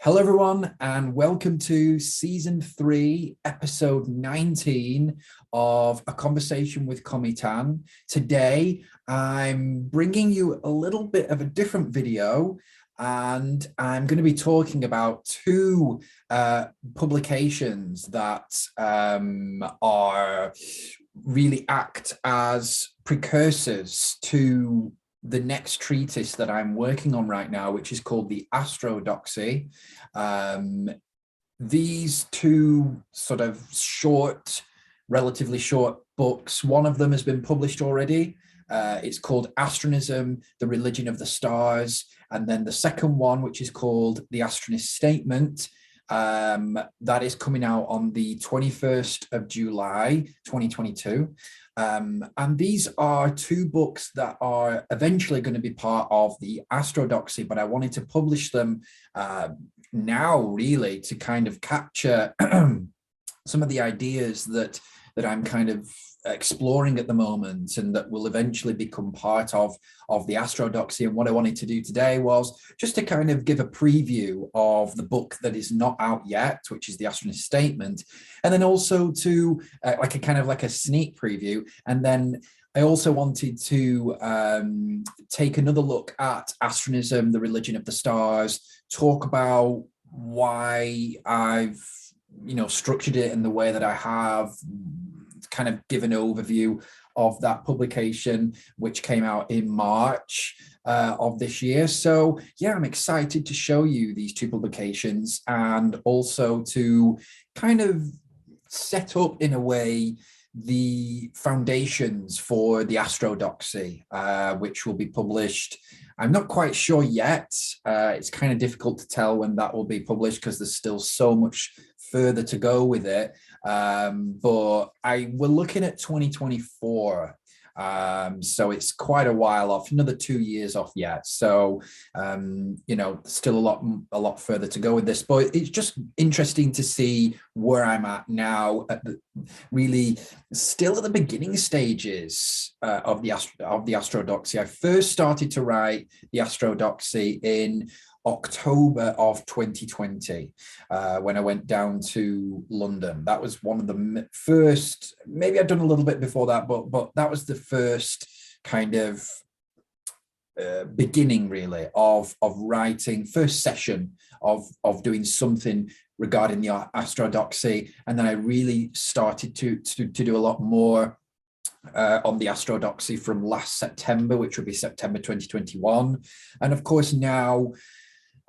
Hello, everyone, and welcome to Season 3, Episode 19 of A Conversation with Cometan. Today, I'm bringing you a little bit of a different video, and I'm going to be talking about two publications that are really act as precursors to the next treatise that I'm working on right now, which is called the Astrodoxy. These two sort of relatively short books, one of them has been published already. It's called Astronism, the Religion of the Stars. And then the second one, which is called the Astronist Statement, that is coming out on the 21st of July, 2022. And these are two books that are eventually going to be part of the Astrodoxy, but I wanted to publish them now, really, to kind of capture some of the ideas that I'm kind of exploring at the moment and that will eventually become part of the Astrodoxy. And what I wanted to do today was just to kind of give a preview of the book that is not out yet, which is the Astronist Statement, and then also to like a sneak preview. And then I also wanted to take another look at astronism, the religion of the stars, talk about why I've structured it in the way that I have, kind of give an overview of that publication, which came out in March of this year. So yeah, I'm excited to show you these two publications and also to kind of set up in a way the foundations for the Astrodoxy, which will be published. I'm not quite sure yet. It's kind of difficult to tell when that will be published because there's still so much further to go with it. But we're looking at 2024. So it's quite a while off, another 2 years off yet. So, still a lot further to go with this, but it's just interesting to see where I'm at now really still at the beginning stages of the Astrodoxy. I first started to write the Astrodoxy in October of 2020, when I went down to London. That was one of the first, maybe I'd done a little bit before that, but that was the first kind of beginning really of writing, first session of doing something regarding the Astrodoxy. And then I really started to do a lot more on the Astrodoxy from last September, which would be September 2021. And of course now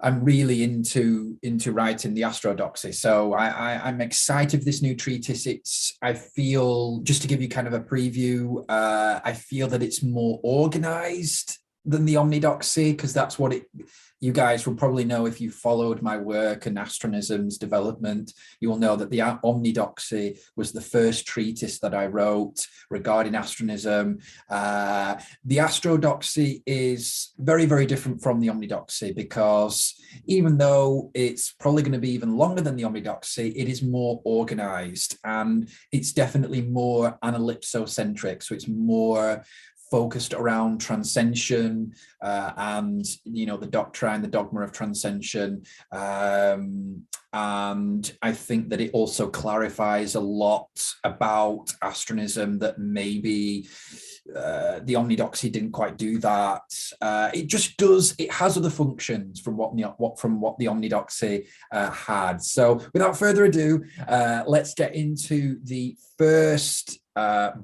I'm really into writing the Astrodoxy. So I'm excited for this new treatise. I feel, just to give you kind of a preview, I feel that it's more organized than the Omnidoxy, because that's what you guys will probably know if you followed my work and astronism's development. You will know that the Omnidoxy was the first treatise that I wrote regarding astronism. The Astrodoxy is very, very different from the Omnidoxy, because even though it's probably going to be even longer than the Omnidoxy, it is more organized and it's definitely more analypsocentric. So it's more focused around transcension and the doctrine, the dogma of transcension, and I think that it also clarifies a lot about astronism that maybe the Omnidoxy didn't quite do that. It just does. It has other functions from what the Omnidoxy had. So without further ado, let's get into the first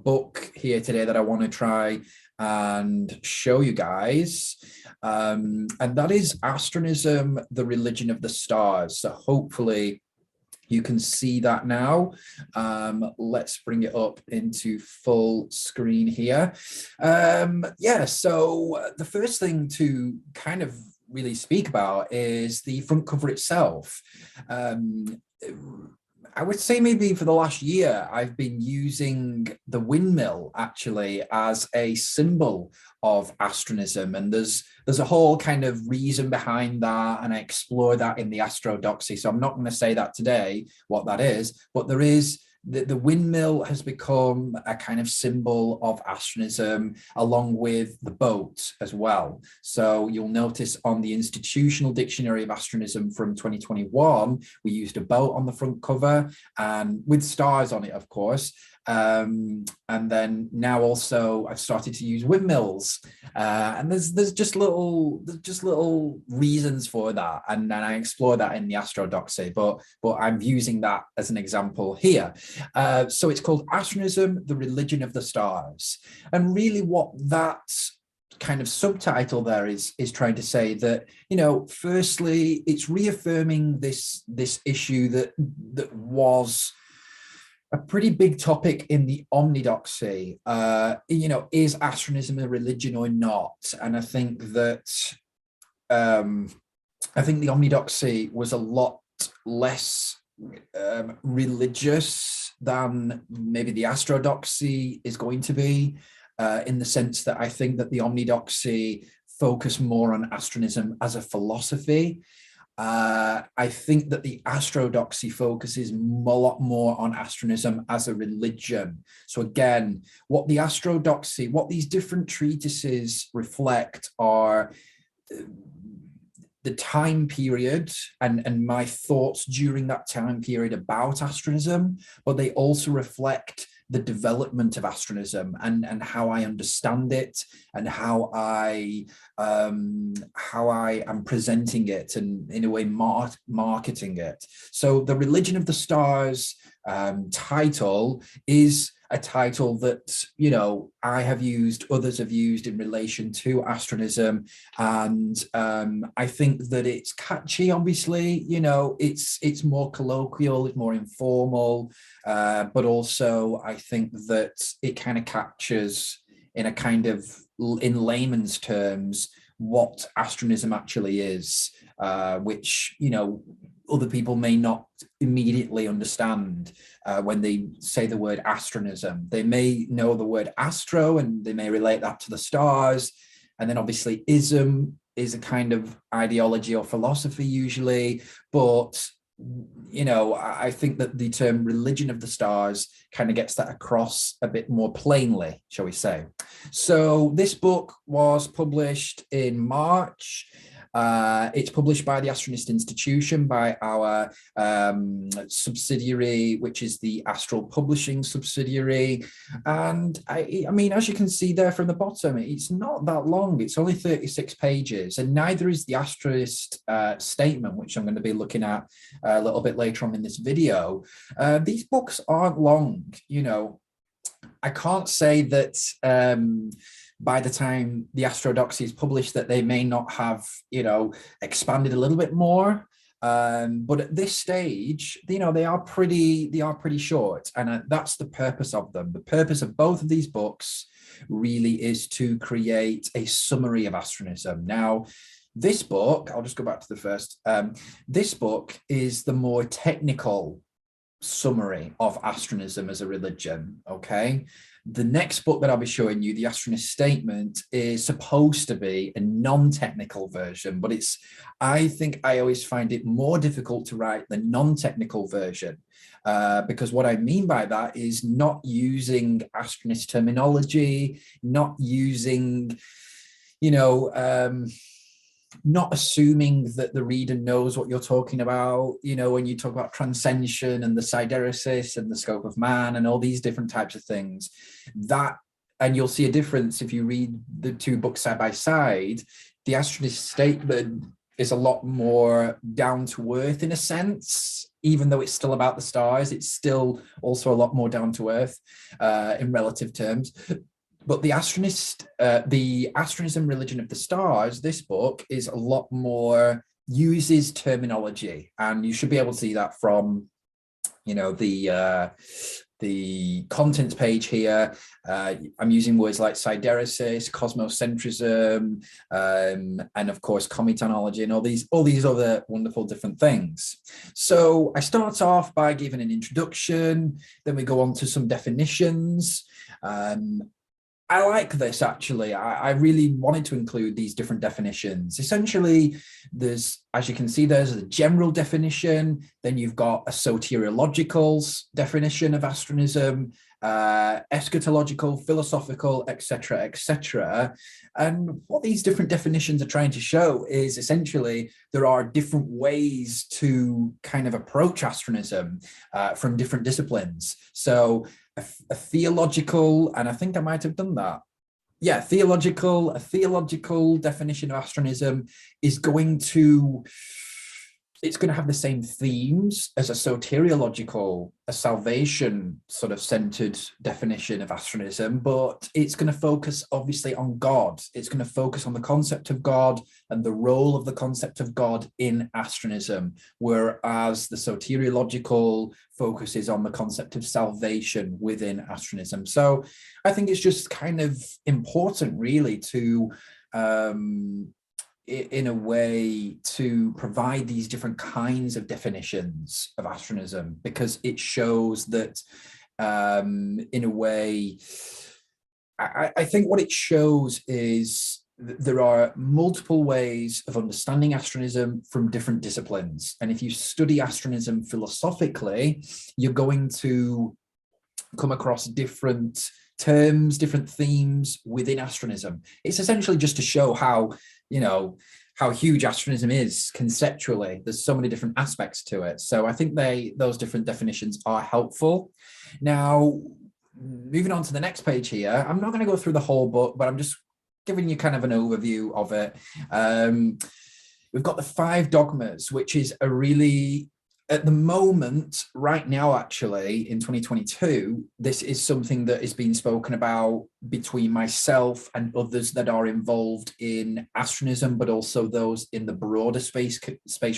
book here today that I want to try and show you guys, and that is Astronism, the Religion of the Stars. So hopefully you can see that now. Let's bring it up into full screen here. So the first thing to kind of really speak about is the front cover itself. I would say maybe for the last year, I've been using the windmill actually as a symbol of astronism. And there's a whole kind of reason behind that. And I explore that in the Astrodoxy. So I'm not going to say that today, what that is, but there is the windmill has become a kind of symbol of astronism, along with the boat as well. So you'll notice on the Institutional Dictionary of Astronism from 2021, we used a boat on the front cover and with stars on it, of course. And then now also I've started to use windmills, and there's just little reasons for that, and then I explore that in the Astrodoxy, but I'm using that as an example here. So it's called Astronism, the Religion of the Stars, and really what that kind of subtitle there is trying to say that, you know, firstly, it's reaffirming this issue that was a pretty big topic in the Omnidoxy. You know, is astronism a religion or not? And I think that the Omnidoxy was a lot less religious than maybe the Astrodoxy is going to be, in the sense that I think that the Omnidoxy focus more on astronism as a philosophy. I think that the Astrodoxy focuses a lot more on astronism as a religion. So again, what the Astrodoxy, what these different treatises reflect are the time period and my thoughts during that time period about astronism, but they also reflect the development of astronism and how I understand it and how I am presenting it and in a way marketing it. So the Religion of the Stars title is a title that, you know, I have used, others have used in relation to astronism, and I think that it's catchy. Obviously, you know, it's more colloquial, it's more informal, but also I think that it kind of captures in a kind of, in layman's terms, what astronism actually is, which, you know, other people may not immediately understand when they say the word astronism. They may know the word astro and they may relate that to the stars. And then obviously ism is a kind of ideology or philosophy usually, but you know, I think that the term religion of the stars kind of gets that across a bit more plainly, shall we say. So this book was published in March. It's published by the Astronist Institution, by our subsidiary, which is the Astral Publishing subsidiary. And I mean, as you can see there from the bottom, it's not that long. It's only 36 pages, and neither is the Astronist Statement, which I'm going to be looking at a little bit later on in this video. These books aren't long, you know. I can't say that by the time the Astrodoxy is published that they may not have, you know, expanded a little bit more. But at this stage, you know, they are pretty short, and that's the purpose of them. The purpose of both of these books really is to create a summary of astronism. Now, this book, I'll just go back to the first. This book is the more technical summary of astronism as a religion. Okay, the next book that I'll be showing you, the Astronist Statement, is supposed to be a non-technical version, but I think I always find it more difficult to write the non-technical version, because what I mean by that is not using astronist terminology, not using, you know, not assuming that the reader knows what you're talking about. You know, when you talk about transcension and the sideresis and the scope of man and all these different types of things, that, and you'll see a difference if you read the two books side by side. The Astronist Statement is a lot more down to earth in a sense, even though it's still about the stars. It's still also a lot more down to earth in relative terms. But the Astronism, Religion of the Stars, this book is a lot more, uses terminology, and you should be able to see that from, you know, the contents page here. I'm using words like sideresis, cosmocentrism, and of course cometanology, and all these other wonderful different things. So I start off by giving an introduction, then we go on to some definitions. I like this actually. I really wanted to include these different definitions. Essentially, there's, as you can see, there's a general definition, then you've got a soteriological definition of astronism, eschatological, philosophical, etc., etc. And what these different definitions are trying to show is essentially there are different ways to kind of approach astronism from different disciplines. So a theological, and I think I might have done that. Yeah, a theological definition of astronism is going to, it's going to have the same themes as a soteriological, a salvation sort of centered definition of astronism, but it's going to focus obviously on God. It's going to focus on the concept of God and the role of the concept of God in astronism, whereas the soteriological focuses on the concept of salvation within astronism. So I think it's just kind of important really to in a way to provide these different kinds of definitions of astronism, because it shows that in a way, I think what it shows is that there are multiple ways of understanding astronism from different disciplines. And if you study astronism philosophically, you're going to come across different terms, different themes within astronism. It's essentially just to show how, how huge astronism is conceptually. There's so many different aspects to it. So I think those different definitions are helpful. Now, moving on to the next page here, I'm not going to go through the whole book, but I'm just giving you kind of an overview of it. We've got the 5 dogmas, which is a really, at the moment, right now, actually, in 2022, this is something that is being spoken about between myself and others that are involved in astronism, but also those in the broader space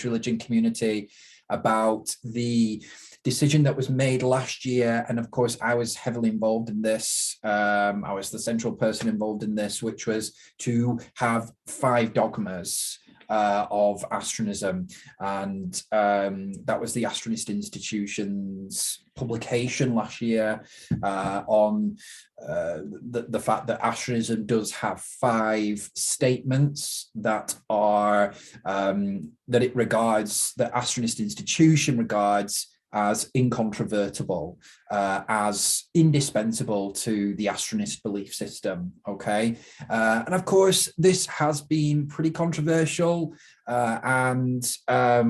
religion community, about the decision that was made last year. And of course, I was heavily involved in this. I was the central person involved in this, which was to have 5 dogmas of astronism, and that was the Astronist Institution's publication last year on the fact that astronism does have 5 statements that are that it regards, the Astronist Institution regards as incontrovertible, as indispensable to the Astronist belief system, okay? And of course, this has been pretty controversial, and I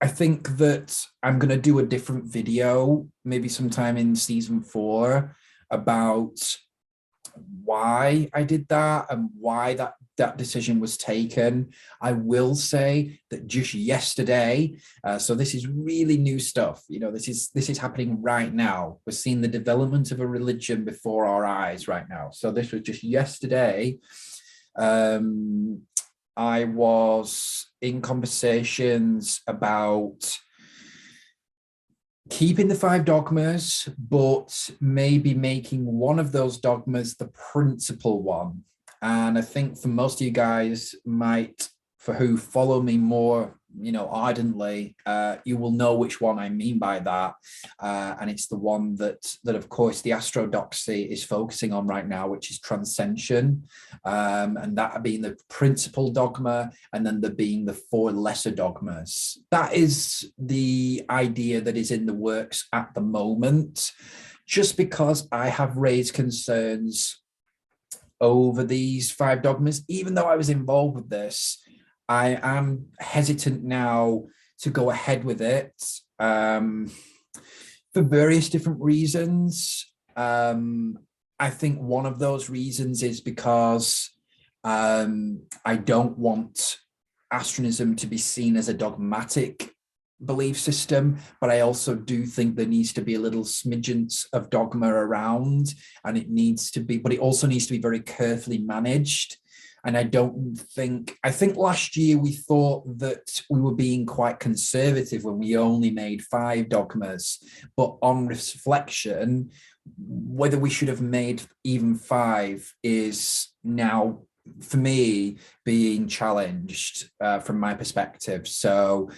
think that I'm going to do a different video, maybe sometime in season 4, about why I did that and why that decision was taken. I will say that just yesterday, so this is really new stuff. This is happening right now. We're seeing the development of a religion before our eyes right now. So this was just yesterday. I was in conversations about keeping the 5 dogmas, but maybe making one of those dogmas the principal one. And I think for most of you guys for who follow me more, ardently, you will know which one I mean by that. And it's the one that of course the Astrodoxy is focusing on right now, which is transcension. And that being the principal dogma, and then there being the 4 lesser dogmas. That is the idea that is in the works at the moment, just because I have raised concerns over these 5 dogmas. Even though I was involved with this, I am hesitant now to go ahead with it for various different reasons. I think one of those reasons is because I don't want astronism to be seen as a dogmatic belief system, but I also do think there needs to be a little smidgens of dogma around, and it also needs to be very carefully managed. And I think last year we thought that we were being quite conservative when we only made 5 dogmas, but on reflection, whether we should have made even 5 is now, for me, being challenged from my perspective. So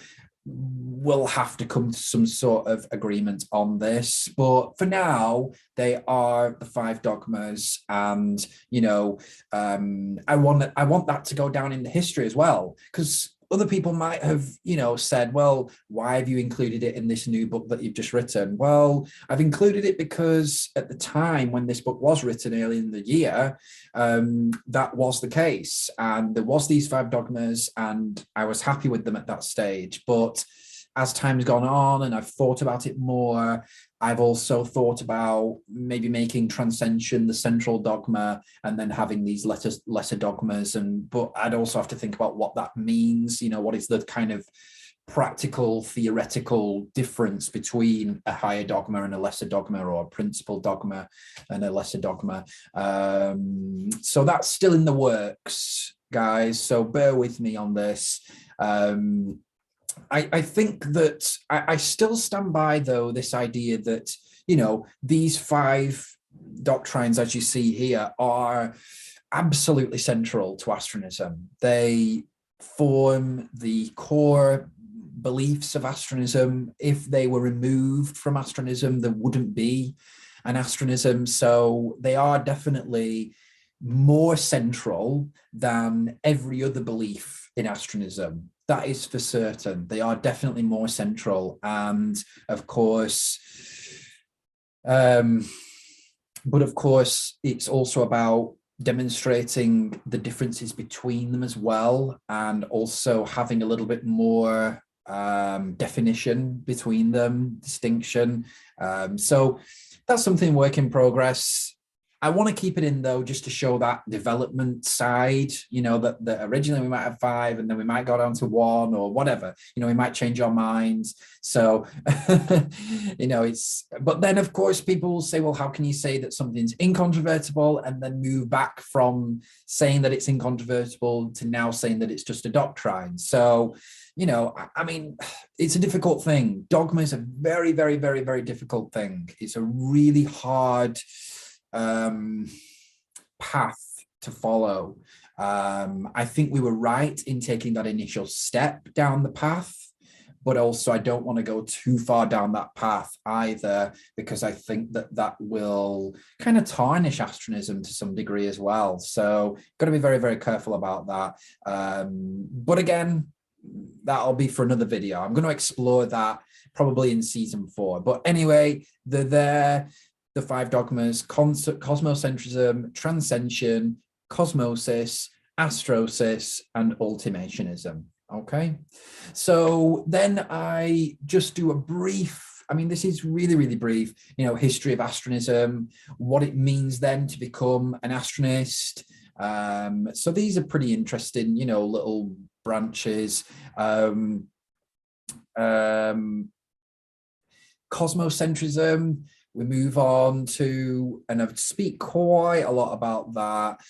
we'll have to come to some sort of agreement on this. But for now, they are the 5 dogmas, and I want that to go down in the history as well, because other people might have, said, well, why have you included it in this new book that you've just written? Well, I've included it because at the time when this book was written early in the year, that was the case. And there was these 5 dogmas, and I was happy with them at that stage. But as time's gone on and I've thought about it more, I've also thought about maybe making transcension the central dogma and then having these lesser dogmas. But I'd also have to think about what that means. What is the kind of practical, theoretical difference between a higher dogma and a lesser dogma, or a principal dogma and a lesser dogma. So that's still in the works, guys. So bear with me on this. I think that I still stand by, though, this idea that, these 5 doctrines, as you see here, are absolutely central to astronism. They form the core beliefs of astronism. If they were removed from astronism, there wouldn't be an astronism. So they are definitely more central than every other belief in astronism. That is for certain. They are definitely more central. And of course, but of course, it's also about demonstrating the differences between them as well, and also having a little bit more definition between them, distinction. So that's something work in progress. I want to keep it in, though, just to show that development side, that originally we might have 5 and then we might go down to 1 or whatever, we might change our minds. So, but then of course people will say, well, how can you say that something's incontrovertible and then move back from saying that it's incontrovertible to now saying that it's just a doctrine? So, I mean, it's a difficult thing. Dogma is a very, very, very, very difficult thing. It's a really hard path to follow. I think we were right in taking that initial step down the path, but also I don't want to go too far down that path either, because I think that will kind of tarnish astronism to some degree as well. So got to be very, very careful about that. But again, that'll be for another video. I'm going to explore that probably in season 4. But anyway, they're there. The 5 dogmas: cosmocentrism, transcension, cosmosis, astrosis, and ultimationism. Okay, so then I just do a brief, this is really, really brief, history of astronism, what it means then to become an astronist. So these are pretty interesting, little branches. Cosmocentrism, we move on to, and I speak quite a lot about that.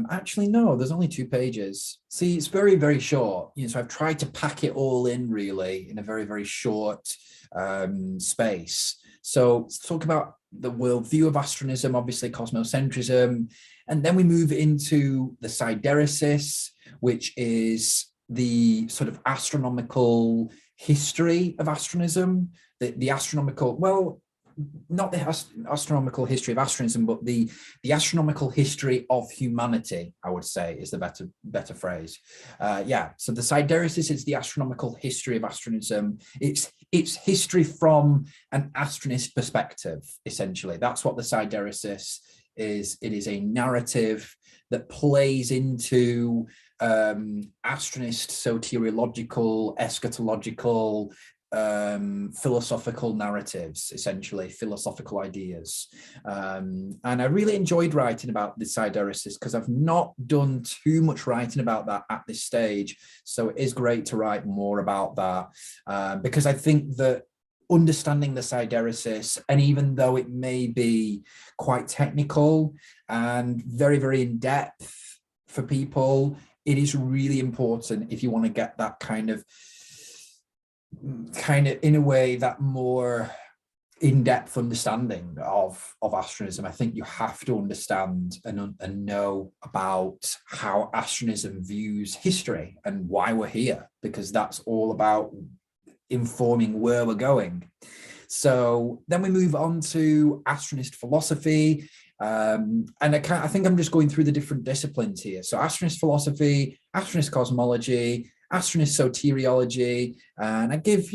Actually, no, there's only 2 pages. See, it's very, very short. So I've tried to pack it all in really in a very, very short space. So let's talk about the worldview of astronism, obviously cosmocentrism, and then we move into the sideresis, which is the sort of astronomical history of astronism, the astronomical, well, not the astronomical history of astronism, but the astronomical history of humanity, I would say, is the better phrase. So the sideresis is the astronomical history of astronism. It's history from an astronist perspective, essentially. That's what the sideresis is. It is a narrative that plays into astronist soteriological, eschatological, philosophical narratives, essentially philosophical ideas. And I really enjoyed writing about the sideresis because I've not done too much writing about that at this stage. So it is great to write more about that, because I think that understanding the sideresis, and even though it may be quite technical and very, very in depth for people, it is really important if you want to get that kind of in a way that more in-depth understanding of astronism. I think you have to understand and know about how astronism views history and why we're here, because that's all about informing where we're going. So then we move on to Astronist philosophy. And I think I'm just going through the different disciplines here. So Astronist philosophy, Astronist cosmology, Astronist soteriology, and I give,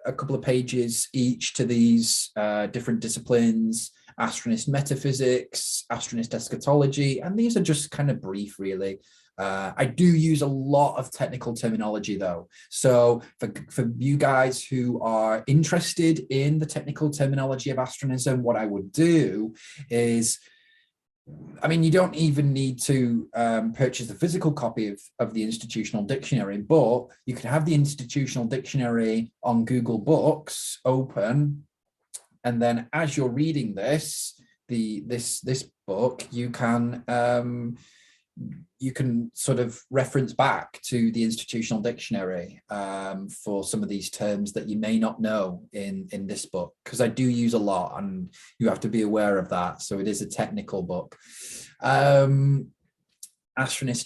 a couple of pages each to these different disciplines: Astronist metaphysics, Astronist eschatology, and these are just kind of brief, really. I do use a lot of technical terminology, though. So for you guys who are interested in the technical terminology of astronism, what I would do is, you don't even need to purchase the physical copy of the institutional dictionary, but you can have the institutional dictionary on Google Books open, and then as you're reading this book, you can sort of reference back to the institutional dictionary for some of these terms that you may not know in this book, because I do use a lot and you have to be aware of that. So it is a technical book. Astronist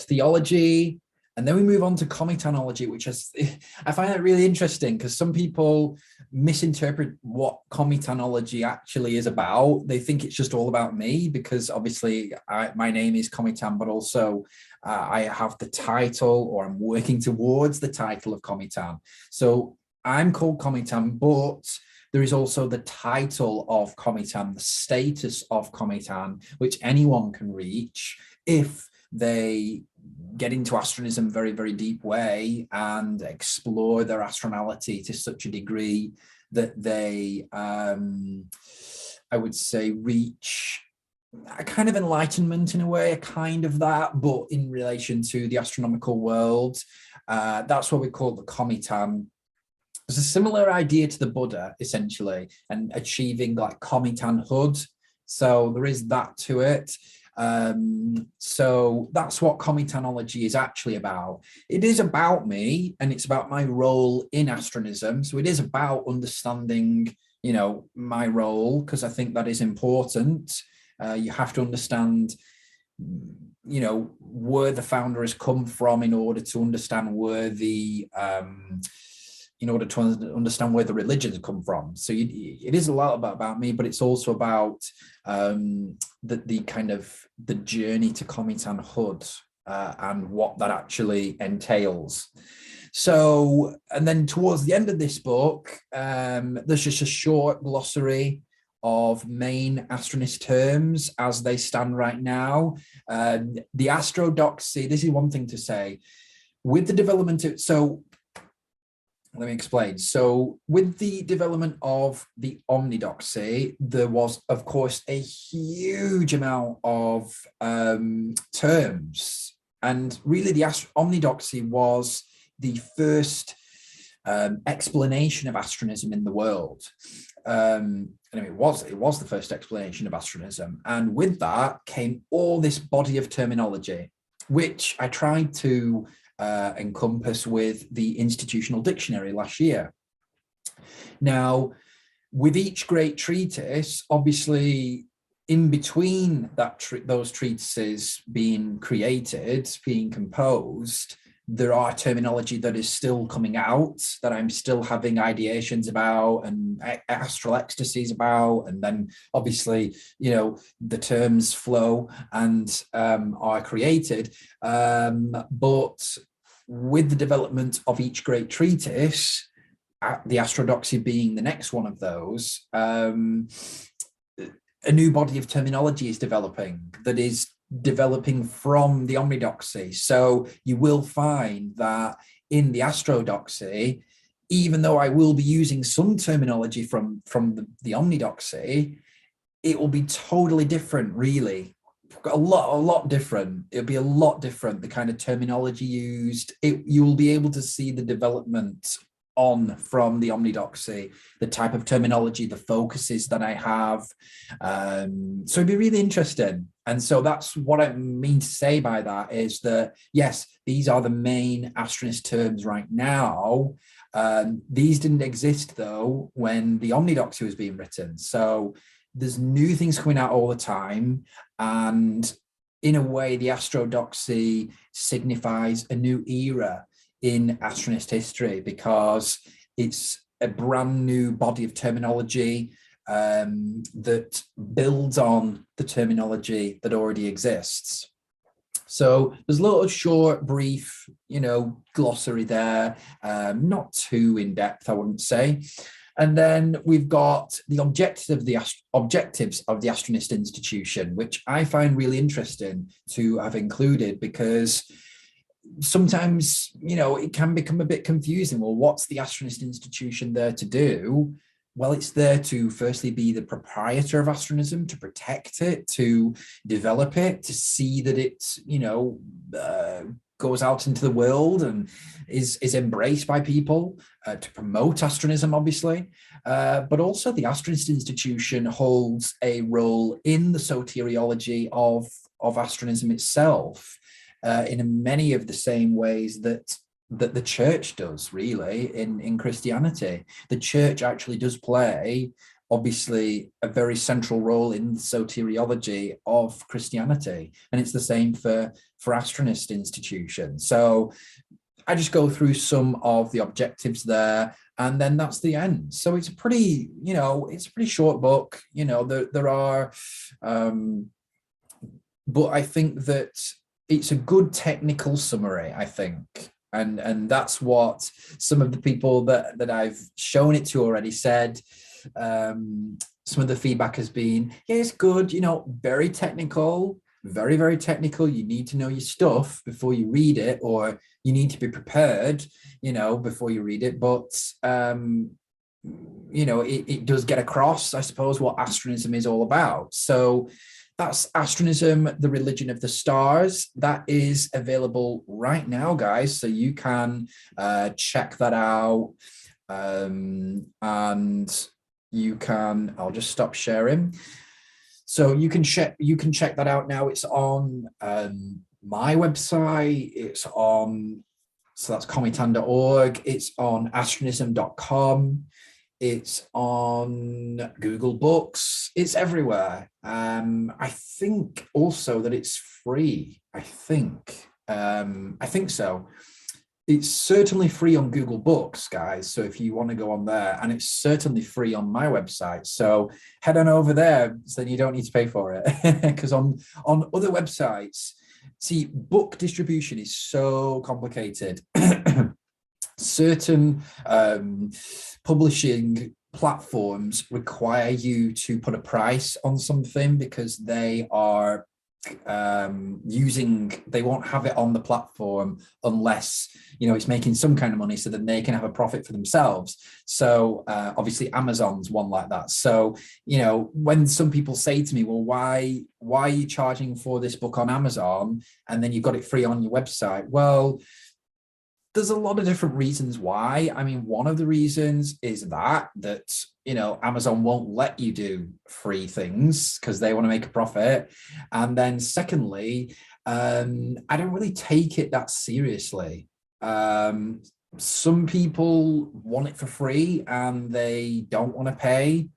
theology. And then we move on to cometanology, which I find that really interesting, because some people misinterpret what cometanology actually is about. They think it's just all about me, because obviously my name is Cometan, but also I have the title, or I'm working towards the title of Cometan. So I'm called Cometan, but there is also the title of Cometan, the status of Cometan, which anyone can reach if they get into astronism very, very deep way and explore their astronality to such a degree that they, I would say, reach a kind of enlightenment in a way, a kind of that, but in relation to the astronomical world. That's what we call the Cometan. It's a similar idea to the Buddha, essentially, and achieving like Cometanhood. So there is that to it. So that's what cometanology is actually about. It is about me, and it's about my role in astronism. So it is about understanding, my role, because I think that is important. You have to understand, where the founder has come from in order to understand where the religions come from. So it is a lot about me, but it's also about the journey to Cometanhood and what that actually entails. So, and then towards the end of this book, there's just a short glossary of main astronist terms as they stand right now. The Astrodoxy, this is one thing to say, with the development of, let me explain. So with the development of the omnidoxy, there was, of course, a huge amount of terms. And really the omnidoxy was the first explanation of astronism in the world. It was the first explanation of astronism. And with that came all this body of terminology, which I tried to encompass with the institutional dictionary last year. Now, with each great treatise, obviously, in between those treatises being created, being composed, there are terminology that is still coming out that I'm still having ideations about and astral ecstasies about. And then obviously, the terms flow and are created. But with the development of each great treatise, the Astrodoxy being the next one of those, a new body of terminology is developing that is developing from the omnidoxy. So you will find that in the Astrodoxy, even though I will be using some terminology from the omnidoxy, it will be totally different, really. A lot different. It'll be a lot different, the kind of terminology used. You will be able to see the development from the omnidoxy, the type of terminology, the focuses that I have. So it'd be really interesting. And so that's what I mean to say by that is that, yes, these are the main astronist terms right now. These didn't exist, though, when the omnidoxy was being written. So there's new things coming out all the time. And in a way, the Astrodoxy signifies a new era in astronist history, because It's a brand new body of terminology that builds on the terminology that already exists. So there's a little short, brief, glossary there, not too in depth, I wouldn't say. And then we've got the objectives of the Astronist Institution, which I find really interesting to have included, because sometimes, it can become a bit confusing. Well, what's the Astronist Institution there to do? Well, it's there to firstly be the proprietor of astronomism, to protect it, to develop it, to see that it, goes out into the world and is embraced by people, to promote astronomism, obviously. But also the Astronist Institution holds a role in the soteriology of astronomism itself, in many of the same ways that the church does, really, in Christianity. The church actually does play, obviously, a very central role in the soteriology of Christianity. And it's the same for Astronist Institution. So I just go through some of the objectives there, and then that's the end. So it's a pretty, it's a pretty short book. There are, but I think that it's a good technical summary, I think. And that's what some of the people that I've shown it to already said. Some of the feedback has been, yeah, it's good, very technical, very, very technical. You need to know your stuff before you read it, or you need to be prepared, before you read it. But, it does get across, I suppose, what astronomism is all about. So that's Astronism, the Religion of the Stars. That is available right now, guys. So you can check that out. And you can, I'll just stop sharing. So you can check that out now. It's on my website. It's on, so that's cometan.org. It's on astronism.com. It's on Google Books. It's everywhere. I think also that it's free. I think so. It's certainly free on Google Books, guys. So if you want to go on there, and it's certainly free on my website. So head on over there, so then you don't need to pay for it. Because on other websites, see, book distribution is so complicated. Certain publishing platforms require you to put a price on something because they are they won't have it on the platform unless it's making some kind of money, so that they can have a profit for themselves. So obviously Amazon's one like that. So when some people say to me, well, why are you charging for this book on Amazon and then you've got it free on your website? Well, there's a lot of different reasons why. I mean, one of the reasons is that Amazon won't let you do free things because they want to make a profit. And then secondly, I don't really take it that seriously. Some people want it for free and they don't want to pay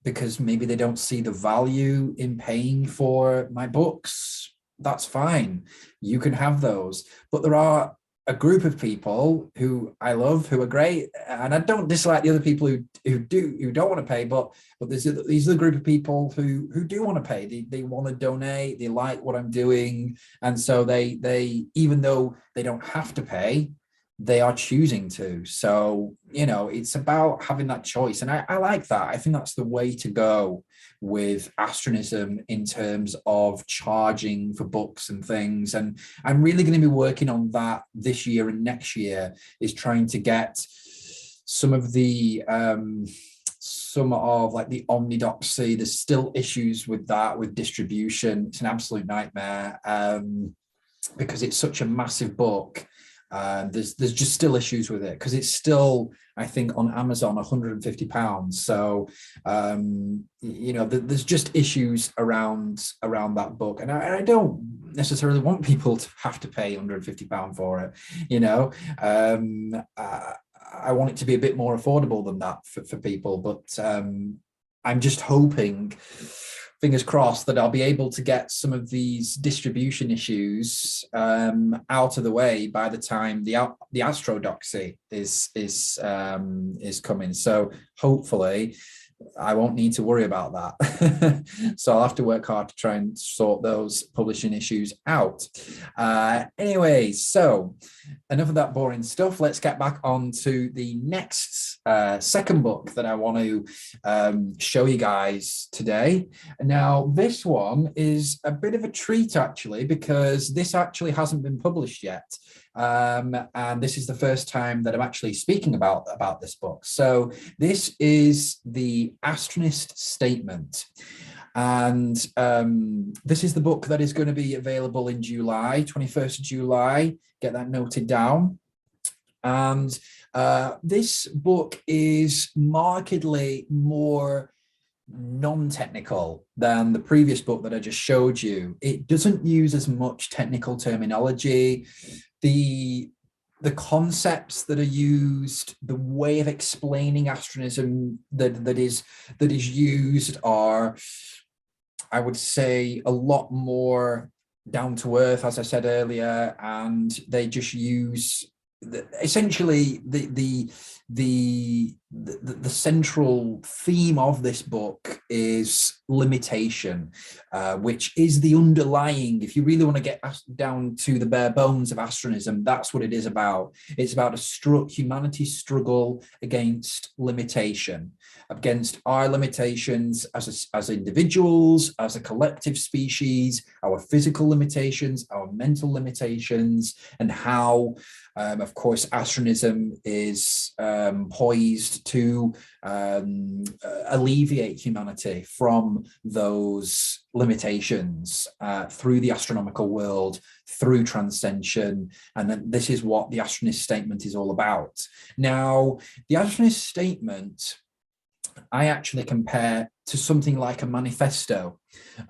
because maybe they don't see the value in paying for my books. That's fine. You can have those. But there are a group of people who I love, who are great, and I don't dislike the other people who don't want to pay, but these are the group of people who do want to pay. They want to donate, they like what I'm doing, and so they even though they don't have to pay, they are choosing to. So it's about having that choice, and I like that. I think that's the way to go with astronomism in terms of charging for books and things. And I'm really going to be working on that this year and next year, is trying to get some of the like the Omnidoxy. There's still issues with that, with distribution. It's an absolute nightmare because it's such a massive book. There's just still issues with it because it's still, I think, on Amazon £150. So there's just issues around that book, and I don't necessarily want people to have to pay £150 for it. I want it to be a bit more affordable than that for people, but I'm just hoping fingers crossed that I'll be able to get some of these distribution issues out of the way by the time the Astrodoxy is coming. So hopefully I won't need to worry about that. So I'll have to work hard to try and sort those publishing issues out. Anyway, so enough of that boring stuff. Let's get back on to the next second book that I want to show you guys today. Now, this one is a bit of a treat, actually, because this actually hasn't been published yet. And this is the first time that I'm actually speaking about this book. So this is the Astronist Statement. And this is the book that is going to be available in July, 21st of July. Get that noted down. And this book is markedly more non-technical than the previous book that I just showed you. It doesn't use as much technical terminology. The concepts that are used, the way of explaining astronomism that is used are, I would say, a lot more down to earth, as I said earlier, and they just use essentially the central theme of this book is limitation, which is the underlying, if you really want to get down to the bare bones of astronomism, that's what it is about. It's about humanity's struggle against limitation, against our limitations as individuals, as a collective species, our physical limitations, our mental limitations, and how of course, astronomism is poised to alleviate humanity from those limitations through the astronomical world, through transcension. And then this is what the Astronist Statement is all about. Now, the Astronist Statement, I actually compare to something like a manifesto.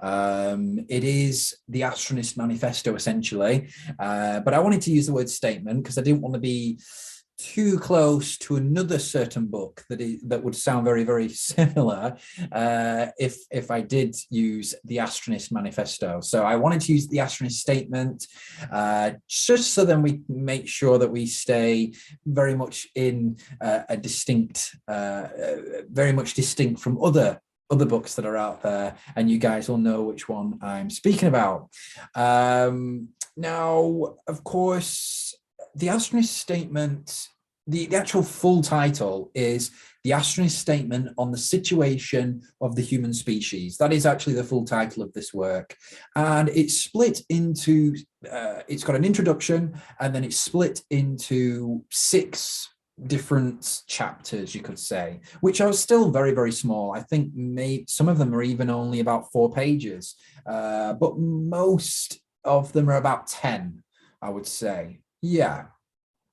It is the Astronist Manifesto, essentially. But I wanted to use the word statement because I didn't want to be too close to another certain book that would sound very, very similar if I did use the Astronist Manifesto. So I wanted to use the Astronist Statement just so then we make sure that we stay very much in a distinct, very much distinct from other books that are out there, and you guys will know which one I'm speaking about. Now, of course, the Astronist Statement, the actual full title is The Astronist Statement on the Situation of the Human Species. That is actually the full title of this work. And it's split into, it's got an introduction, and then it's split into 6 different chapters, you could say, which are still very, very small. I think some of them are even only about 4 pages, but most of them are about 10, I would say. Yeah.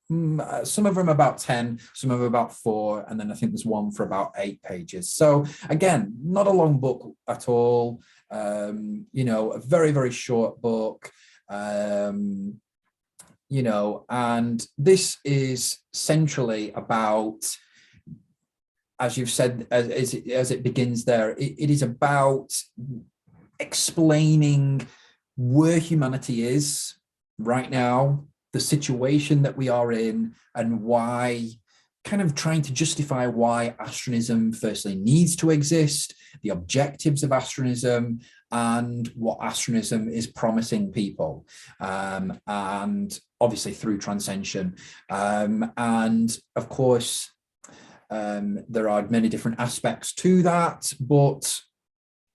Some of them about 10, some of them about 4, and then I think there's one for about 8 pages. So again, not a long book at all. You know, a very, very short book. You know, and this is centrally about, as you've said, as it begins there, it is about explaining where humanity is right now, the situation that we are in, and why, kind of trying to justify why astronomism firstly needs to exist, the objectives of astronomism, and what astronomism is promising people, and obviously through transcension. And of course, there are many different aspects to that, but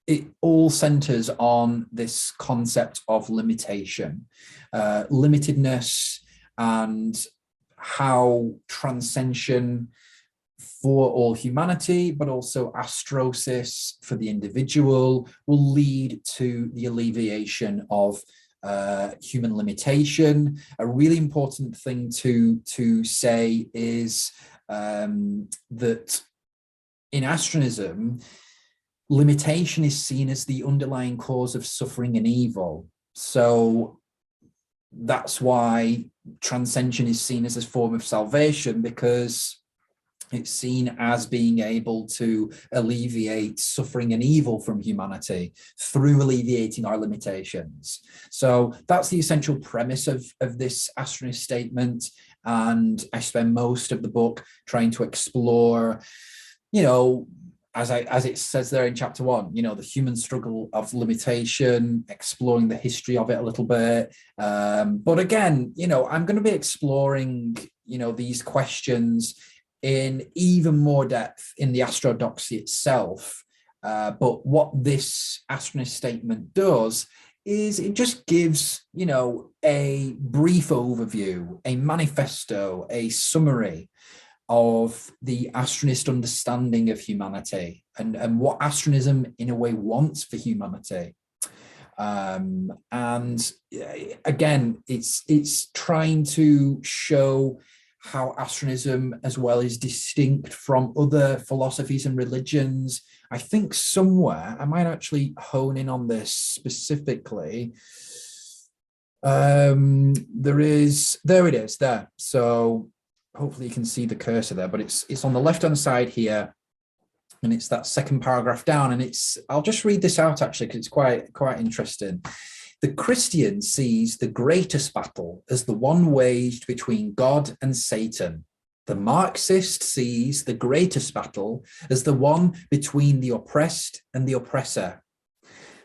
it all centers on this concept of limitation, limitedness, and how transcension for all humanity, but also astrosis for the individual, will lead to the alleviation of human limitation. A really important thing to say is that in astronomism, limitation is seen as the underlying cause of suffering and evil. So that's why transcension is seen as a form of salvation, because It's seen as being able to alleviate suffering and evil from humanity through alleviating our limitations. So that's the essential premise of this Astronist statement. And I spend most of the book trying to explore, as it says there in chapter 1, the human struggle of limitation, exploring the history of it a little bit. But again, I'm going to be exploring, these questions in even more depth in the Astrodoxy itself. But what this Astronist statement does is it just gives, a brief overview, a manifesto, a summary of the Astronist understanding of humanity and what astronism in a way wants for humanity. And again, it's trying to show how astronism as well is distinct from other philosophies and religions. I think somewhere, I might actually hone in on this specifically. There it is there. So hopefully you can see the cursor there, but it's on the left-hand side here. And it's that second paragraph down. And I'll just read this out actually, because it's quite interesting. The Christian sees the greatest battle as the one waged between God and Satan. The Marxist sees the greatest battle as the one between the oppressed and the oppressor.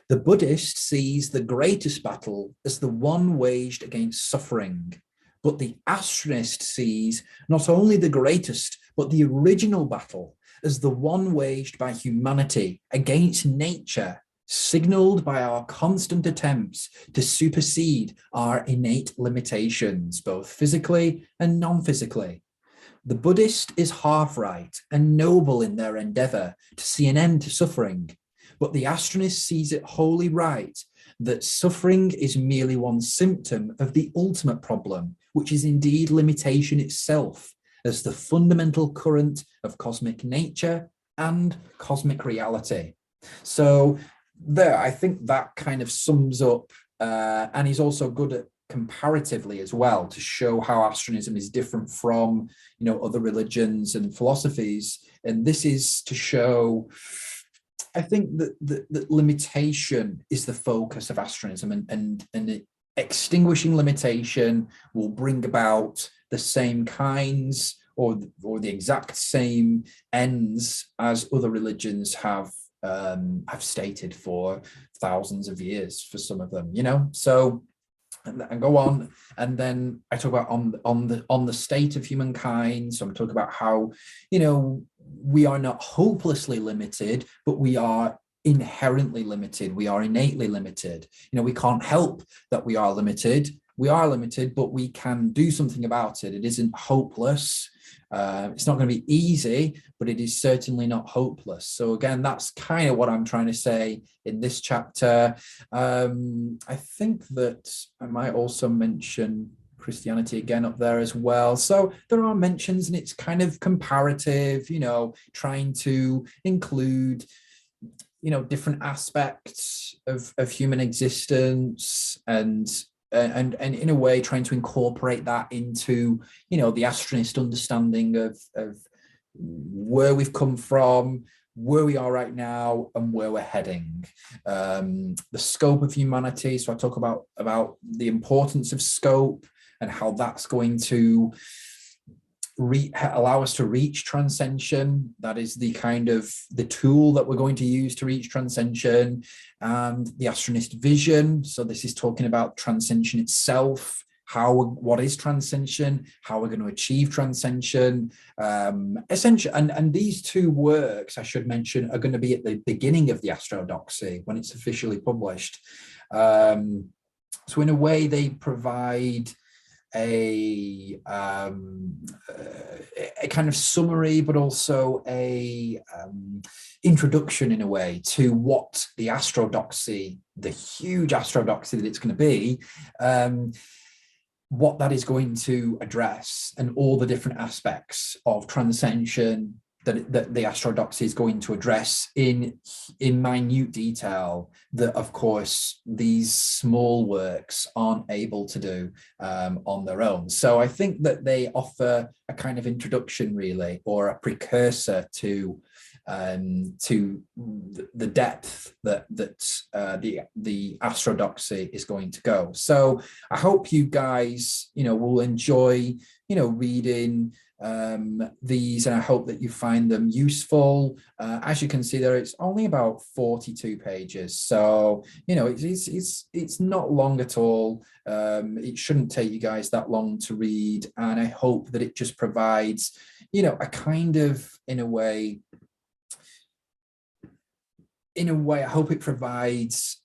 The Buddhist sees the greatest battle as the one waged against suffering. But the Astronist sees not only the greatest, but the original battle as the one waged by humanity against nature, signaled by our constant attempts to supersede our innate limitations, both physically and non-physically. The Buddhist is half right and noble in their endeavor to see an end to suffering, but the Astronist sees it wholly right that suffering is merely one symptom of the ultimate problem, which is indeed limitation itself, as the fundamental current of cosmic nature and cosmic reality. So there, I think that kind of sums up, and he's also good at comparatively as well to show how astronism is different from, other religions and philosophies. And this is to show, I think that limitation is the focus of astronism, and extinguishing limitation will bring about the same kinds or the exact same ends as other religions have stated for thousands of years for some of them, so and go on. And then I talk about on the state of humankind. So I'm talking about how, we are not hopelessly limited, but we are inherently limited. We are innately limited. We can't help that we are limited. We are limited, but we can do something about it. It isn't hopeless. It's not going to be easy, but it is certainly not hopeless. So again, that's kind of what I'm trying to say in this chapter. I think that I might also mention Christianity again up there as well. So there are mentions, and it's kind of comparative, trying to include, different aspects of human existence, and in a way trying to incorporate that into, the Astronist understanding of where we've come from, where we are right now, and where we're heading. The scope of humanity. So I talk about the importance of scope and how that's going to allow us to reach transcension. That is the kind of the tool that we're going to use to reach transcension. And the Astronist vision. So this is talking about transcension itself, what is transcension, how we're going to achieve transcension, essentially. And these two works, I should mention, are going to be at the beginning of the Astrodoxy when it's officially published. So in a way, they provide a kind of summary, but also a introduction in a way to what the Astrodoxy, the huge Astrodoxy that it's going to be, what that is going to address, and all the different aspects of transcension, that the Astrodoxy is going to address in minute detail that, of course, these small works aren't able to do on their own. So I think that they offer a kind of introduction, really, or a precursor to the depth that the Astrodoxy is going to go. So I hope you guys, will enjoy, reading these, and I hope that you find them useful. As you can see there, it's only about 42 pages, so it's not long at all. It shouldn't take you guys that long to read, and I hope that it just provides a kind of, in a way, I hope it provides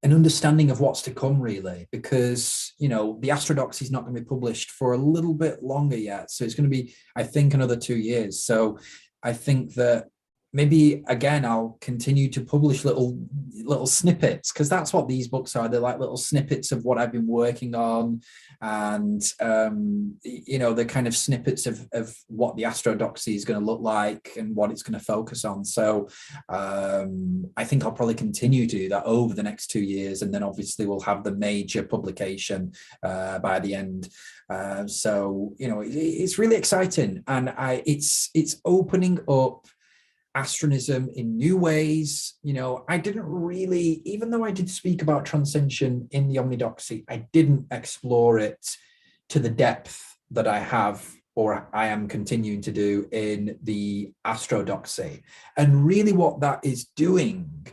an understanding of what's to come, really, because the Astrodoxy is not going to be published for a little bit longer yet. So it's going to be, I think, another 2 years. So I think that maybe, again, I'll continue to publish little snippets, because that's what these books are. They're like little snippets of what I've been working on, and the kind of snippets of what the Astrodoxy is going to look like and what it's going to focus on. So I think I'll probably continue to do that over the next 2 years, and then obviously we'll have the major publication by the end. So it's really exciting, and it's opening up astronism in new ways. I didn't really, even though I did speak about transcension in the Omnidoxy, I didn't explore it to the depth that I have, or I am continuing to do, in the Astrodoxy. And really what that is doing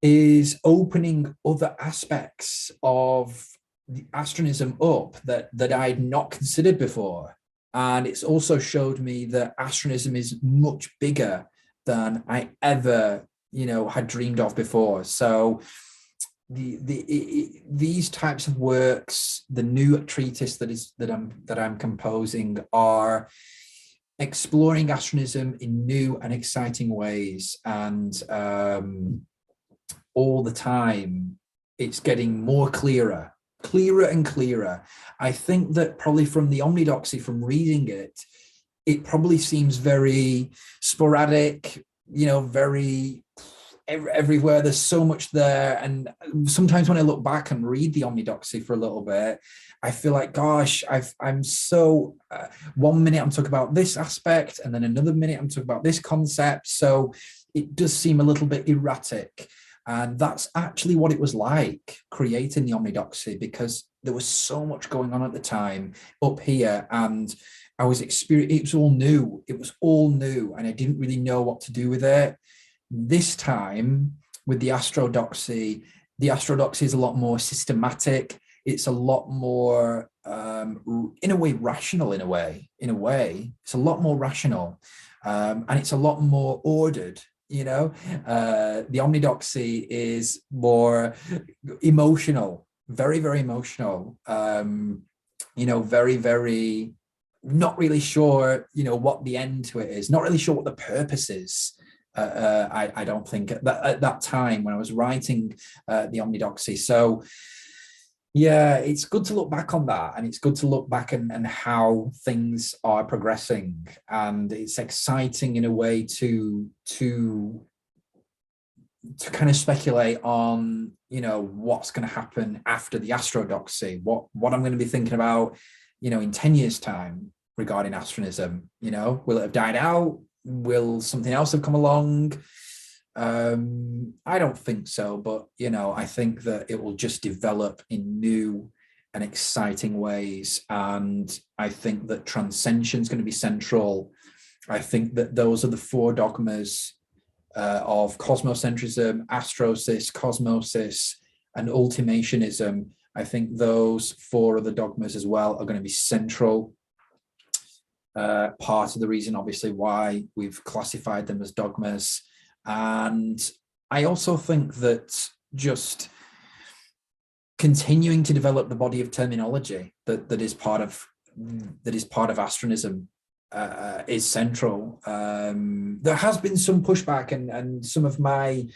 is opening other aspects of the astronism up that I'd not considered before. And it's also showed me that astronism is much bigger than I ever, had dreamed of before. So these types of works, the new treatise that I'm composing, are exploring astronism in new and exciting ways. And all the time, it's getting more clearer and clearer. I think that probably from the Omnidoxy, from reading it probably seems very sporadic, very everywhere. There's so much there. And sometimes when I look back and read the Omnidoxy for a little bit, I feel like, gosh, I'm so, 1 minute I'm talking about this aspect, and then another minute I'm talking about this concept. So it does seem a little bit erratic. And that's actually what it was like creating the Omnidoxy, because there was so much going on at the time up here, and I was experiencing, it was all new, and I didn't really know what to do with it. This time with the Astrodoxy is a lot more systematic. It's a lot more, in a way, rational. In a way, it's a lot more rational, and it's a lot more ordered. The Omnidoxy is more emotional, very, very emotional. Very, very not really sure, what the end to it is, not really sure what the purpose is. I don't think at that time when I was writing the Omnidoxy. So yeah, it's good to look back on that, and it's good to look back and how things are progressing, and it's exciting in a way to kind of speculate on, what's going to happen after the Astrodoxy, what I'm going to be thinking about, in 10 years' time regarding astronism. Will it have died out? Will something else have come along? I don't think so, but I think that it will just develop in new and exciting ways. And I think that transcension is going to be central. I think that those are the 4 dogmas of cosmocentrism, astrosis, cosmosis, and ultimationism. I think those 4 other dogmas as well are going to be central. Part of the reason, obviously, why we've classified them as dogmas. And I also think that just continuing to develop the body of terminology that is part of astronism is central. There has been some pushback, and some of my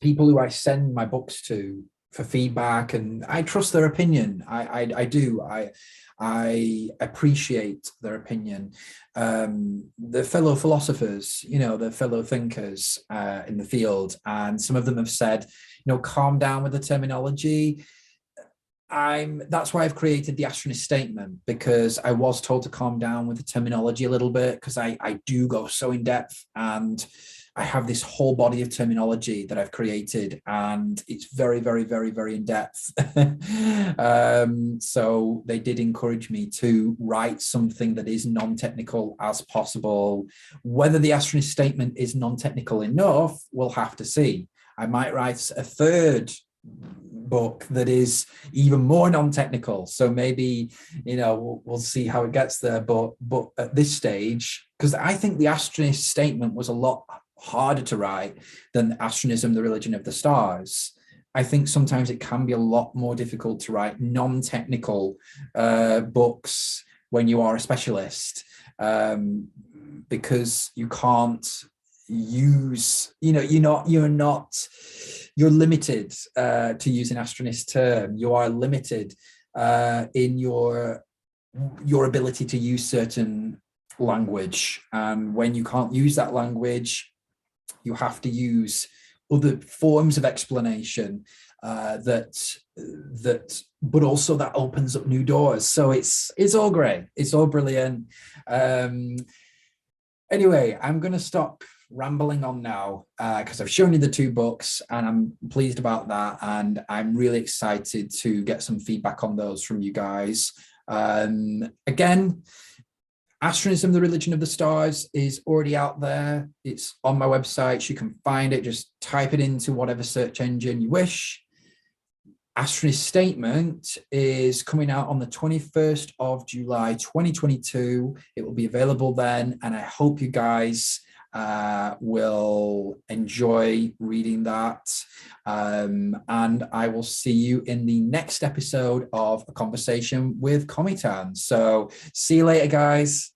people who I send my books to for feedback, and I trust their opinion. I do. I appreciate their opinion. The fellow philosophers, the fellow thinkers in the field, and some of them have said, calm down with the terminology. That's why I've created the Astronist Statement, because I was told to calm down with the terminology a little bit, because I do go so in depth, and I have this whole body of terminology that I've created, and it's very, very, very, very in depth. So they did encourage me to write something that is non-technical as possible. Whether the Astronist Statement is non-technical enough, we'll have to see. I might write a third book that is even more non-technical, so maybe we'll see how it gets there, but at this stage, because I think the Astronist Statement was a lot harder to write than Astronism, the Religion of the Stars. I think sometimes it can be a lot more difficult to write non-technical books when you are a specialist, because you can't use, you're limited to use an Astronist term. You are limited in your ability to use certain language, and when you can't use that language, you have to use other forms of explanation but also that opens up new doors. So it's all great, it's all brilliant. Anyway, I'm going to stop rambling on now, because I've shown you the two books and I'm pleased about that, and I'm really excited to get some feedback on those from you guys. Again, Astronism, the Religion of the Stars is already out there. It's on my website. You can find it. Just type it into whatever search engine you wish. Astronist Statement is coming out on the 21st of July, 2022. It will be available then, and I hope you guys will enjoy reading that. And I will see you in the next episode of A Conversation with Cometan. So see you later, guys.